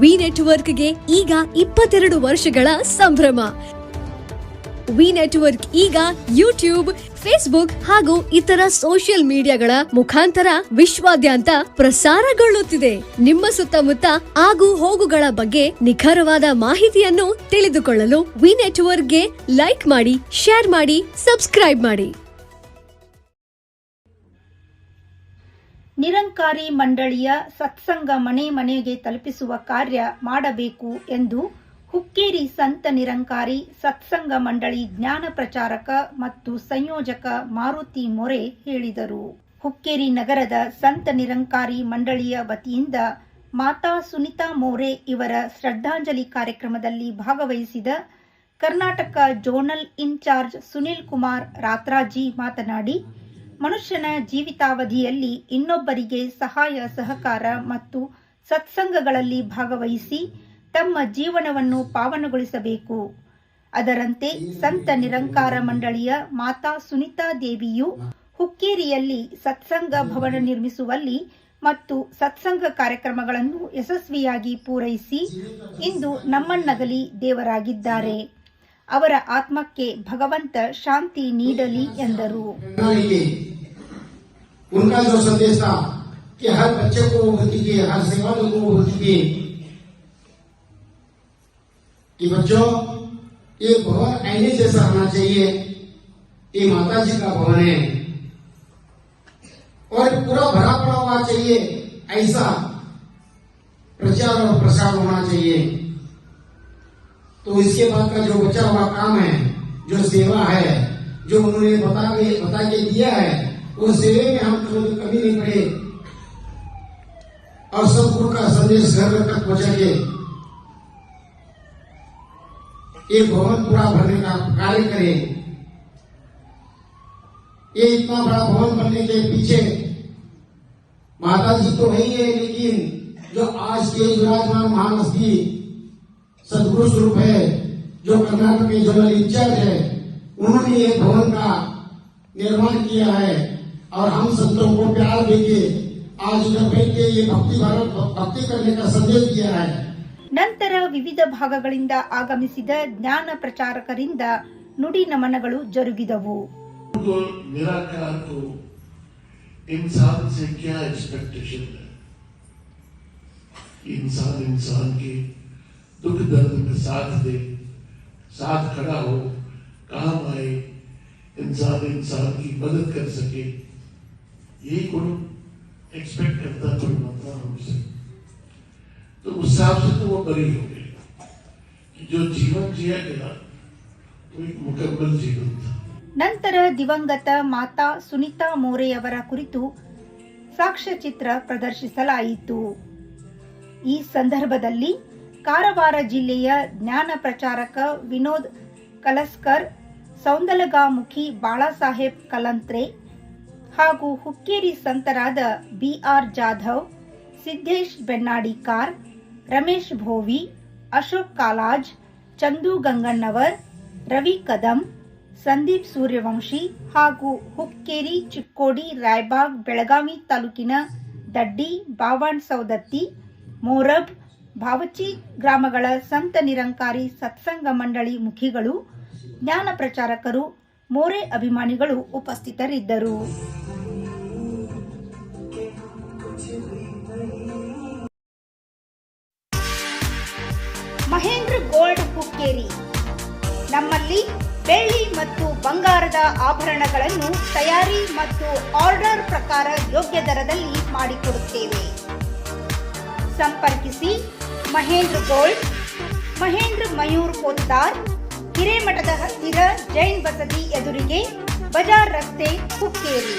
V ನೆಟ್ವರ್ಕ್ಗೆ ಈಗ 22 ವರ್ಷಗಳ ಸಂಭ್ರಮ. ವಿ ನೆಟ್ವರ್ಕ್ ಈಗ ಯೂಟ್ಯೂಬ್, ಫೇಸ್ಬುಕ್ ಹಾಗೂ ಇತರ ಸೋಷಿಯಲ್ ಮೀಡಿಯಾಗಳ ಮುಖಾಂತರ ವಿಶ್ವಾದ್ಯಂತ ಪ್ರಸಾರಗೊಳ್ಳುತ್ತಿದೆ. ನಿಮ್ಮ ಸುತ್ತಮುತ್ತ ಆಗು ಹೋಗುಗಳ ಬಗ್ಗೆ ನಿಖರವಾದ ಮಾಹಿತಿಯನ್ನು ತಿಳಿದುಕೊಳ್ಳಲು ವಿ ನೆಟ್ವರ್ಕ್ಗೆ ಲೈಕ್ ಮಾಡಿ, ಶೇರ್ ಮಾಡಿ, ಸಬ್ಸ್ಕ್ರೈಬ್ ಮಾಡಿ. ನಿರಂಕಾರಿ ಮಂಡಳಿಯ ಸತ್ಸಂಗ ಮನೆ ಮನೆಗೆ ತಲುಪಿಸುವ ಕಾರ್ಯ ಮಾಡಬೇಕು ಎಂದು ಹುಕ್ಕೇರಿ ಸಂತ ನಿರಂಕಾರಿ ಸತ್ಸಂಗ ಮಂಡಳಿ ಜ್ಞಾನ ಪ್ರಚಾರಕ ಮತ್ತು ಸಂಯೋಜಕ ಮಾರುತಿ ಮೊರೆ ಹೇಳಿದರು. ಹುಕ್ಕೇರಿ ನಗರದ ಸಂತ ನಿರಂಕಾರಿ ಮಂಡಳಿಯ ವತಿಯಿಂದ ಮಾತಾ ಸುನಿತಾ ಮೋರೆ ಇವರ ಶ್ರದ್ಧಾಂಜಲಿ ಕಾರ್ಯಕ್ರಮದಲ್ಲಿ ಭಾಗವಹಿಸಿದ ಕರ್ನಾಟಕ ಝೋನಲ್ ಇನ್ಚಾರ್ಜ್ ಸುನಿಲ್ ಕುಮಾರ್ ರಾತ್ರಾಜಿ ಮಾತನಾಡಿ, ಮನುಷ್ಯನ ಜೀವಿತಾವಧಿಯಲ್ಲಿ ಇನ್ನೊಬ್ಬರಿಗೆ ಸಹಾಯ ಸಹಕಾರ ಮತ್ತು ಸತ್ಸಂಗಗಳಲ್ಲಿ ಭಾಗವಹಿಸಿ ತಮ್ಮ ಜೀವನವನ್ನು ಪಾವನಗೊಳಿಸಬೇಕು. ಅದರಂತೆ ಸಂತ ನಿರಂಕಾರ ಮಂಡಳಿಯ ಮಾತಾ ಸುನಿತಾ ದೇವಿಯು ಹುಕ್ಕೇರಿಯಲ್ಲಿ ಸತ್ಸಂಗ ಭವನ ನಿರ್ಮಿಸುವಲ್ಲಿ ಮತ್ತು ಸತ್ಸಂಗ ಕಾರ್ಯಕ್ರಮಗಳನ್ನು ಯಶಸ್ವಿಯಾಗಿ ಪೂರೈಸಿ ಇಂದು ನಮ್ಮನ್ನಗಲಿ ದೇವರಾಗಿದ್ದಾರೆ. ಅವರ ಆತ್ಮಕ್ಕೆ ಭಗವಂತ ಶಾಂತಿ ನೀಡಲಿ ಎಂದರು. उनका जो संदेश था कि हर बच्चे को होती है, हर सेवादार को होती है कि बच्चों ये भवन आईने जैसा होना चाहिए. ये माता जी का भवन है और पूरा भरा पड़ा हुआ चाहिए. ऐसा प्रचार और प्रसार होना चाहिए. तो इसके बाद का जो बचा हुआ काम है, जो सेवा है, जो उन्होंने बता के दिया है, वो सेवे में हम कभी नहीं पड़े और सब गुरु का संदेश घर तक पहुंचाके एक भवन पूरा भरने का कार्य करें. ये इतना बड़ा भवन बनने के पीछे माता जी तो नहीं है, लेकिन जो आज के विराजमान महामस्ती सदगुरु स्वरूप है, जो कर्नाटक के जोनल इंचार्ज है, उन्होंने ये भवन का निर्माण किया है और हम संतों को प्यार देके आज उधर बैठ के ये भक्ति करने का संदेश दिया है. ನಂತರ ವಿವಿಧ ಭಾಗಗಳಿಂದ ಆಗಮಿಸಿದ ಜ್ಞಾನ ಪ್ರಚಾರಕರಿಂದ ನುಡಿ ನಮನಗಳು ಜರುಗಿದವು. निराकार को इंसान से क्या एक्सपेक्टेशन है? इंसान के दुख दर्द में साथ दे, साथ खड़ा हो, काम आए, इंसान की मदद कर सके, यही गुरु एक्सपेक्ट करता परमात्मा हमसे. तो उस हिसाब से तो वो बरी हो गए कि जो जीवन जिया गया वो एक मुकम्मल जीवन था. ನಂತರ ದಿವಂಗತ ಮಾತಾ ಸುನಿತಾ ಮೋರೆಯವರ ಕುರಿತು ಸಾಕ್ಷ್ಯಚಿತ್ರ ಪ್ರದರ್ಶಿಸಲಾಯಿತು. ಈ ಸಂದರ್ಭದಲ್ಲಿ ಕಾರವಾರ ಜಿಲ್ಲೆಯ ಜ್ಞಾನ ಪ್ರಚಾರಕ ವಿನೋದ್ ಕಲಸ್ಕರ್, ಸೌಂದಲಗಾಮುಖಿ ಬಾಳಾಸಾಹೇಬ್ ಕಲಂತ್ರೆ ಹಾಗೂ ಹುಕ್ಕೇರಿ ಸಂತರಾದ ಬಿಆರ್ ಜಾಧವ್, ಸಿದ್ದೇಶ್ ಬೆನ್ನಾಡಿಕಾರ್, ರಮೇಶ್ ಭೋವಿ, ಅಶೋಕ್ ಕಾಲಾಜ್, ಚಂದು ಗಂಗಣ್ಣವರ್, ರವಿ ಕದಂ, ಸಂದೀಪ್ ಸೂರ್ಯವಂಶಿ ಹಾಗೂ ಹುಕ್ಕೇರಿ, ಚಿಕ್ಕೋಡಿ, ರಾಯಬಾಗ್, ಬೆಳಗಾವಿ ತಾಲೂಕಿನ ದಡ್ಡಿ, ಬಾವಾಣ್ ಸೌದತ್ತಿ, ಮೋರಬ್, ಭಾವಚಿ ಗ್ರಾಮಗಳ ಸಂತ ನಿರಂಕಾರಿ ಸತ್ಸಂಗ ಮಂಡಳಿ ಮುಖಿಗಳು, ಜ್ಞಾನ ಪ್ರಚಾರಕರು, ಮೋರೆ ಅಭಿಮಾನಿಗಳು ಉಪಸ್ಥಿತರಿದ್ದರು. ಮಹೇಂದ್ರ ಗೋಲ್ಡ್ ಹುಕ್ಕೇರಿ. ನಮ್ಮಲ್ಲಿ ಬೆಳ್ಳಿ ಮತ್ತು ಬಂಗಾರದ ಆಭರಣಗಳನ್ನು ತಯಾರಿ ಮತ್ತು ಆರ್ಡರ್ ಪ್ರಕಾರ ಯೋಗ್ಯ ದರದಲ್ಲಿ ಮಾಡಿಕೊಡುತ್ತೇವೆ. ಸಂಪರ್ಕಿಸಿ ಮಹೇಂದ್ರ ಗೋಲ್ಡ್, ಮಹೇಂದ್ರ ಮಯೂರ್ ಪೋತ್ತಾರ್, ಹಿರೇಮಠದ ಹತ್ತಿರ ಜೈನ್ ಬಸದಿ ಎದುರಿಗೆ, ಬಜಾರ್ ರಸ್ತೆ, ಹುಕ್ಕೇರಿ.